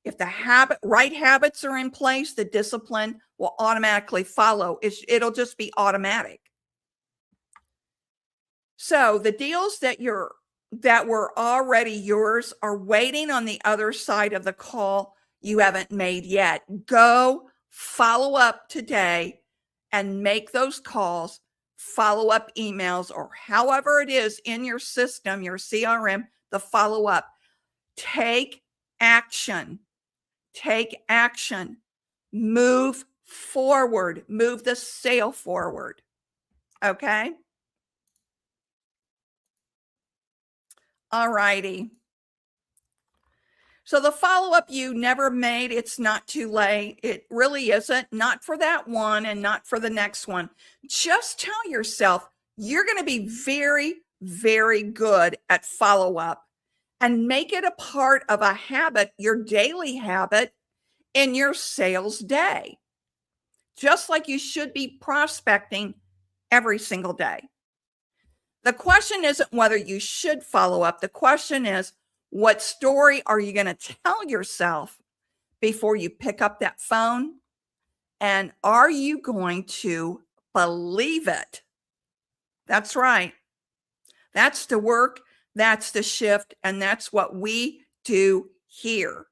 [SPEAKER 1] If the right habits are in place, the discipline will automatically follow. It'll just be automatic. So the deals that were already yours are waiting on the other side of the call you haven't made yet. Go follow up today and make those calls, follow up emails, or however it is in your system, your CRM, the follow up. Take action. Take action. Move forward. Move the sale forward. Okay? All righty. So the follow-up you never made, it's not too late. It really isn't. Not for that one and not for the next one. Just tell yourself you're going to be very, very good at follow-up, and make it a part of a habit, your daily habit in your sales day. Just like you should be prospecting every single day. The question isn't whether you should follow up. The question is, what story are you going to tell yourself before you pick up that phone? And are you going to believe it? That's right. That's the work. That's the shift. And that's what we do here.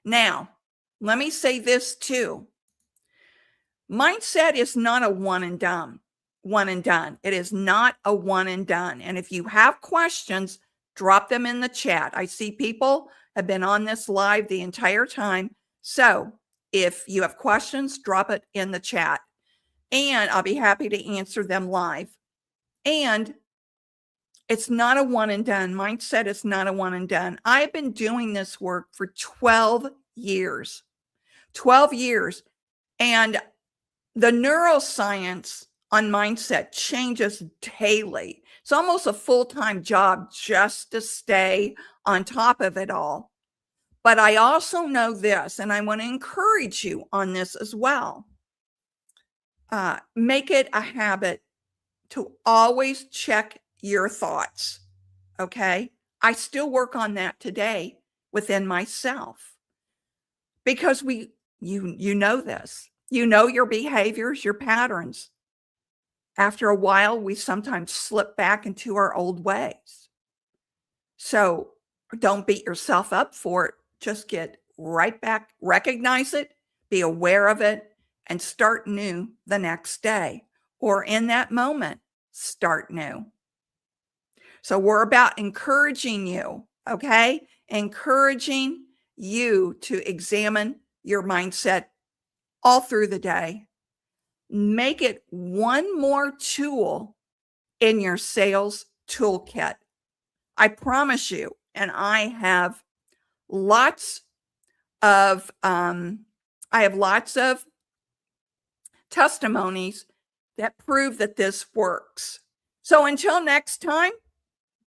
[SPEAKER 1] Now, let me say this too. Mindset is not a one and done. It is not a one and done. And if you have questions, drop them in the chat. I see people have been on this live the entire time. So if you have questions, drop it in the chat and I'll be happy to answer them live. And it's not a one and done. Mindset is not a one and done. I've been doing this work for 12 years. 12 years. And the neuroscience on mindset changes daily. It's almost a full-time job just to stay on top of it all. But I also know this, and I want to encourage you on this as well. Make it a habit to always check your thoughts. Okay? I still work on that today within myself. Because you know this. You know your behaviors, your patterns. After a while, we sometimes slip back into our old ways. So don't beat yourself up for it. Just get right back, recognize it, be aware of it, and start new the next day. Or in that moment, start new. So we're about encouraging you, okay? Encouraging you to examine your mindset all through the day. Make it one more tool in your sales toolkit. I promise you, and I have lots of testimonies that prove that this works. So until next time,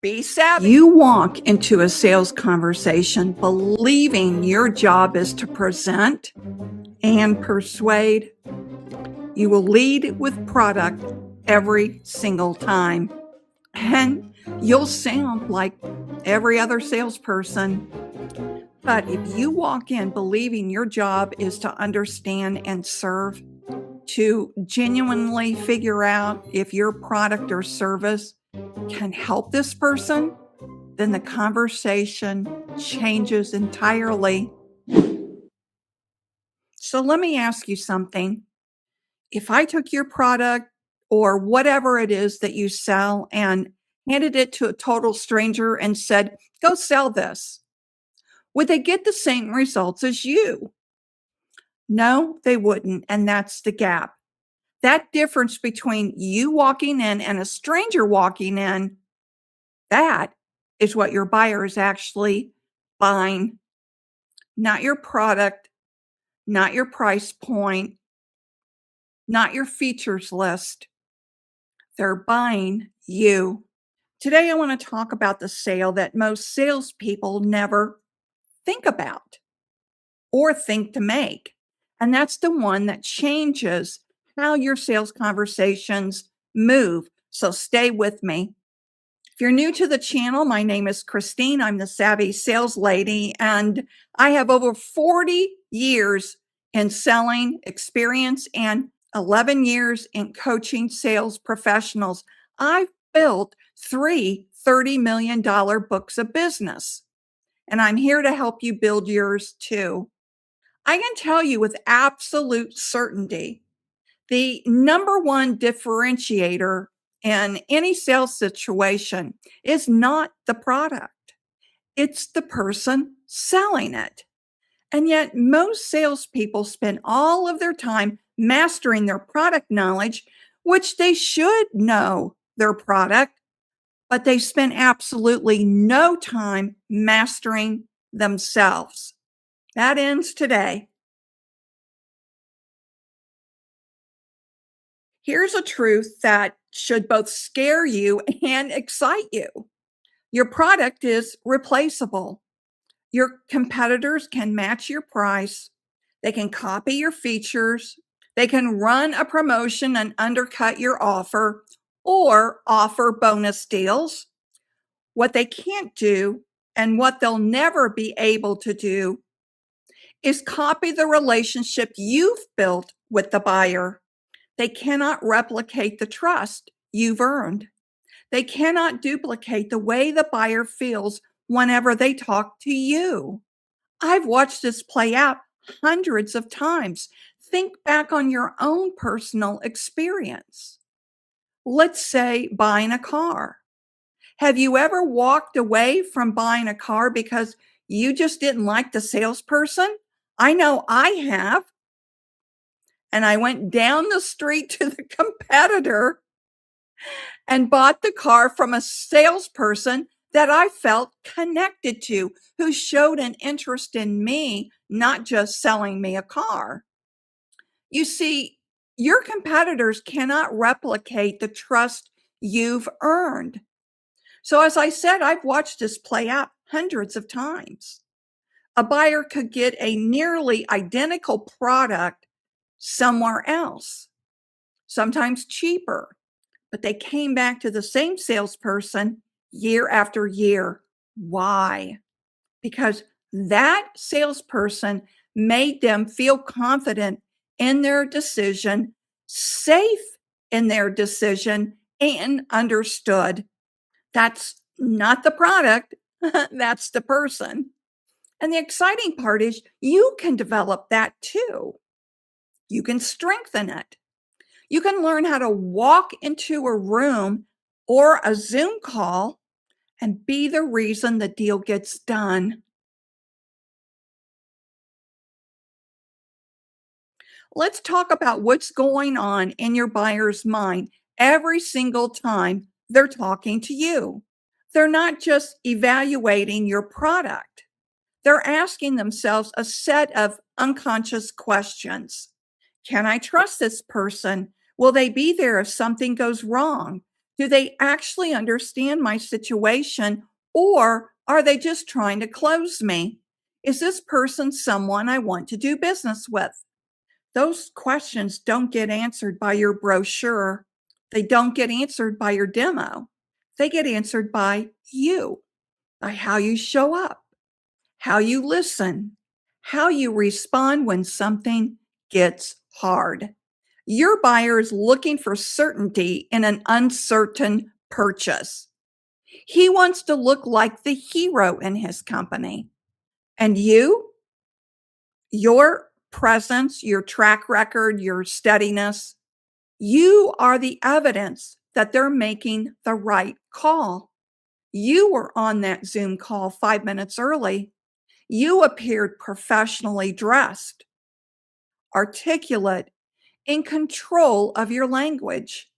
[SPEAKER 1] be savvy. You walk into a sales conversation believing your job is to present and persuade. You will lead with product every single time. And you'll sound like every other salesperson. But if you walk in believing your job is to understand and serve, to genuinely figure out if your product or service can help this person, then the conversation changes entirely. So let me ask you something. If I took your product or whatever it is that you sell and handed it to a total stranger and said, go sell this, would they get the same results as you? No, they wouldn't. And that's the gap. That difference between you walking in and a stranger walking in, that is what your buyer is actually buying. Not your product, not your price point, not your features list. They're buying you. Today, I want to talk about the sale that most salespeople never think about or think to make. And that's the one that changes how your sales conversations move. So stay with me. If you're new to the channel, my name is Christine. I'm the Savvy Sales Lady, and I have over 40 years in selling experience and 11 years in coaching sales professionals. I've built three $30 million books of business, and I'm here to help you build yours too. I can tell you with absolute certainty the number one differentiator in any sales situation is not the product, it's the person selling it. And yet, most salespeople spend all of their time mastering their product knowledge, which they should know their product, but they spend absolutely no time mastering themselves. That ends today. Here's a truth that should both scare you and excite you. Your product is replaceable. Your competitors can match your price. They can copy your features. They can run a promotion and undercut your offer or offer bonus deals. What they can't do and what they'll never be able to do is copy the relationship you've built with the buyer. They cannot replicate the trust you've earned. They cannot duplicate the way the buyer feels whenever they talk to you. I've watched this play out hundreds of times. Think back on your own personal experience. Let's say buying a car. Have you ever walked away from buying a car because you just didn't like the salesperson? I know I have. And I went down the street to the competitor and bought the car from a salesperson that I felt connected to, who showed an interest in me, not just selling me a car. You see, your competitors cannot replicate the trust you've earned. So, as I said, I've watched this play out hundreds of times. A buyer could get a nearly identical product somewhere else, sometimes cheaper, but they came back to the same salesperson year after year. Why? Because that salesperson made them feel confident in their decision, safe in their decision, and understood. That's not the product, that's the person. And the exciting part is you can develop that too. You can strengthen it. You can learn how to walk into a room or a Zoom call and be the reason the deal gets done. Let's talk about what's going on in your buyer's mind every single time they're talking to you. They're not just evaluating your product. They're asking themselves a set of unconscious questions. Can I trust this person? Will they be there if something goes wrong? Do they actually understand my situation, or are they just trying to close me? Is this person someone I want to do business with? Those questions don't get answered by your brochure. They don't get answered by your demo. They get answered by you, by how you show up, how you listen, how you respond when something gets hard. Your buyer is looking for certainty in an uncertain purchase. He wants to look like the hero in his company. And you, your presence, your track record, your steadiness, you are the evidence that they're making the right call. You were on that Zoom call 5 minutes early. You appeared professionally dressed, articulate, in control of your language.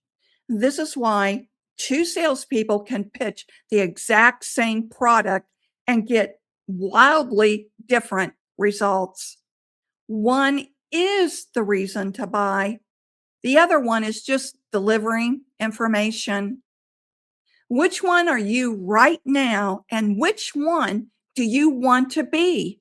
[SPEAKER 1] This is why two salespeople can pitch the exact same product and get wildly different results. One is the reason to buy. The other one is just delivering information. Which one are you right now, and which one do you want to be?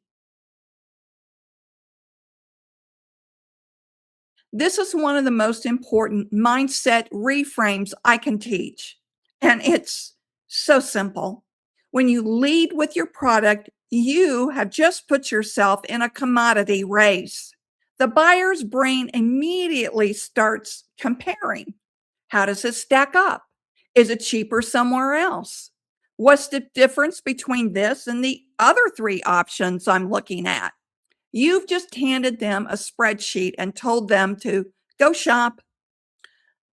[SPEAKER 1] This is one of the most important mindset reframes I can teach. And it's so simple. When you lead with your product, you have just put yourself in a commodity race. The buyer's brain immediately starts comparing. How does it stack up? Is it cheaper somewhere else? What's the difference between this and the other three options I'm looking at? You've just handed them a spreadsheet and told them to go shop.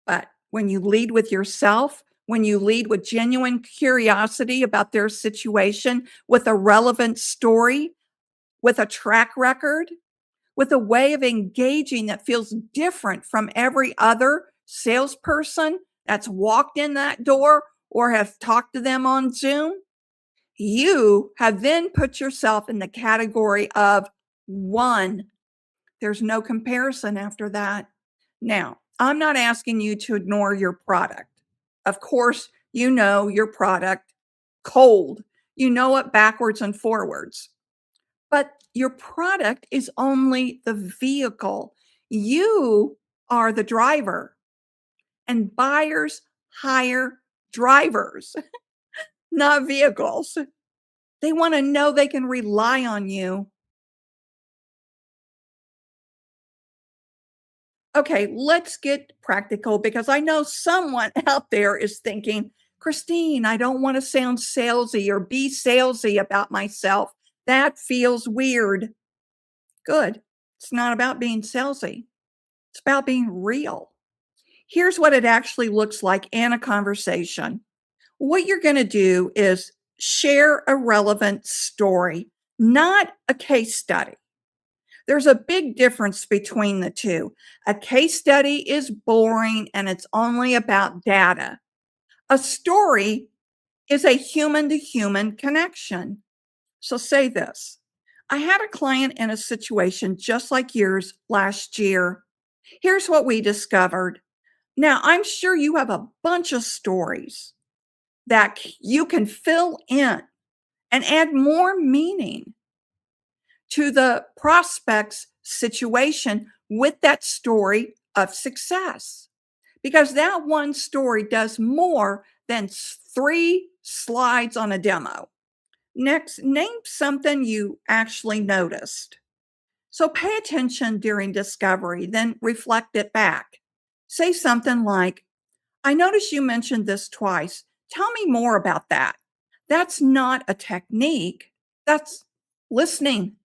[SPEAKER 1] But when you lead with yourself, when you lead with genuine curiosity about their situation, with a relevant story, with a track record, with a way of engaging that feels different from every other salesperson that's walked in that door or have talked to them on Zoom, you have then put yourself in the category of one. There's no comparison after that. Now, I'm not asking you to ignore your product. Of course, you know your product cold. You know it backwards and forwards. But your product is only the vehicle. You are the driver, and buyers hire drivers, not vehicles. They want to know they can rely on you. Okay, let's get practical because I know someone out there is thinking, Christine, I don't want to sound salesy or be salesy about myself. That feels weird. Good. It's not about being salesy, it's about being real. Here's what it actually looks like in a conversation. What you're going to do is share a relevant story, not a case study. There's a big difference between the two. A case study is boring and it's only about data. A story is a human to human connection. So say this. I had a client in a situation just like yours last year. Here's what we discovered. Now, I'm sure you have a bunch of stories that you can fill in and add more meaning to the prospect's situation with that story of success. Because that one story does more than three slides on a demo. Next, name something you actually noticed. So pay attention during discovery, then reflect it back. Say something like, I noticed you mentioned this twice. Tell me more about that. That's not a technique, that's listening.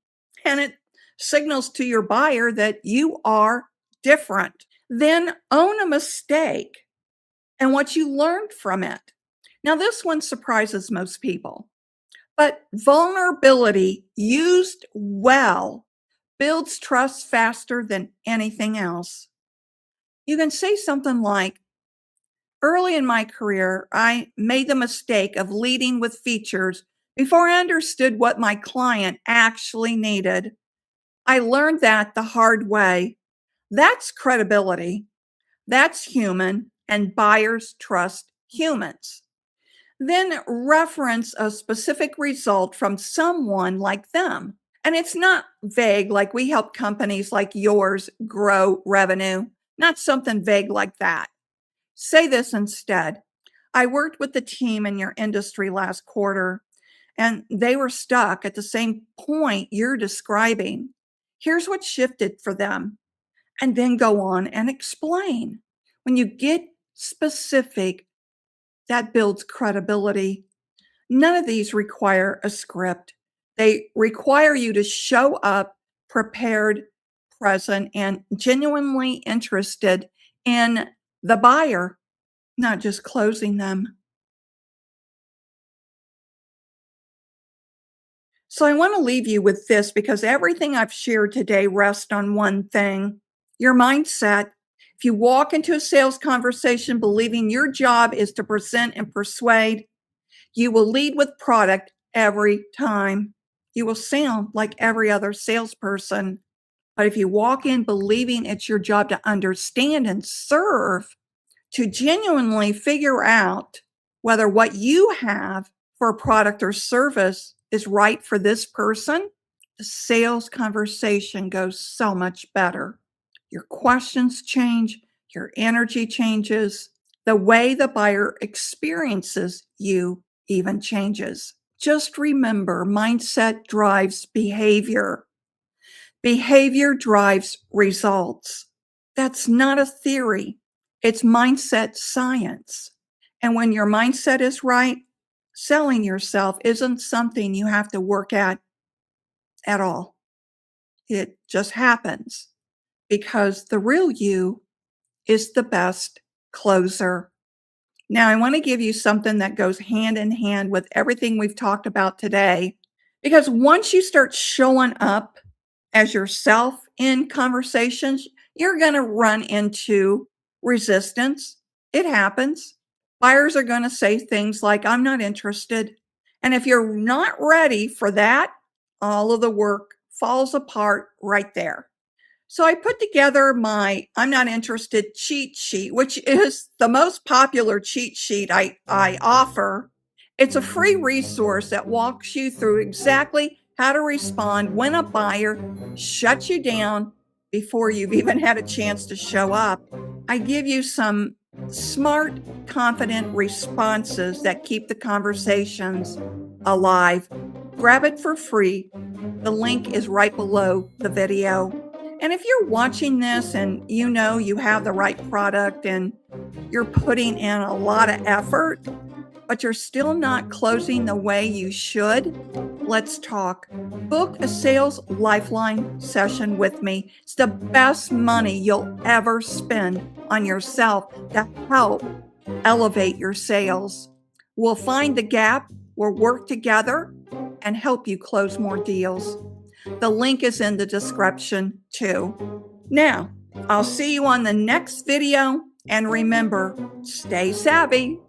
[SPEAKER 1] And it signals to your buyer that you are different. Then own a mistake and what you learned from it. Now, this one surprises most people, but vulnerability used well builds trust faster than anything else. You can say something like, early in my career, I made the mistake of leading with features before I understood what my client actually needed. I learned that the hard way. That's credibility. That's human, and buyers trust humans. Then reference a specific result from someone like them. And it's not vague, like we help companies like yours grow revenue, not something vague like that. Say this instead. I worked with the team in your industry last quarter, and they were stuck at the same point you're describing. Here's what shifted for them. And then go on and explain. When you get specific, that builds credibility. None of these require a script. They require you to show up prepared, present, and genuinely interested in the buyer, not just closing them. So I want to leave you with this because everything I've shared today rests on one thing: your mindset. If you walk into a sales conversation believing your job is to present and persuade, you will lead with product every time. You will sound like every other salesperson. But if you walk in believing it's your job to understand and serve, to genuinely figure out whether what you have for a product or service is right for this person, the sales conversation goes so much better. Your questions change, your energy changes, the way the buyer experiences you even changes. Just remember, mindset drives behavior. Behavior drives results. That's not a theory. It's mindset science. And when your mindset is right, selling yourself isn't something you have to work at all. It just happens because the real you is the best closer. Now, I want to give you something that goes hand in hand with everything we've talked about today, because once you start showing up as yourself in conversations, you're going to run into resistance. It happens. Buyers are going to say things like, I'm not interested. And if you're not ready for that, all of the work falls apart right there. So I put together my I'm not interested cheat sheet, which is the most popular cheat sheet I offer. It's a free resource that walks you through exactly how to respond when a buyer shuts you down before you've even had a chance to show up. I give you some smart, confident responses that keep the conversations alive. Grab it for free. The link is right below the video. And if you're watching this and you know you have the right product and you're putting in a lot of effort, but you're still not closing the way you should, let's talk. Book a sales lifeline session with me. It's the best money you'll ever spend on yourself to help elevate your sales. We'll find the gap, we'll work together, and help you close more deals. The link is in the description too. Now, I'll see you on the next video, and remember, stay savvy.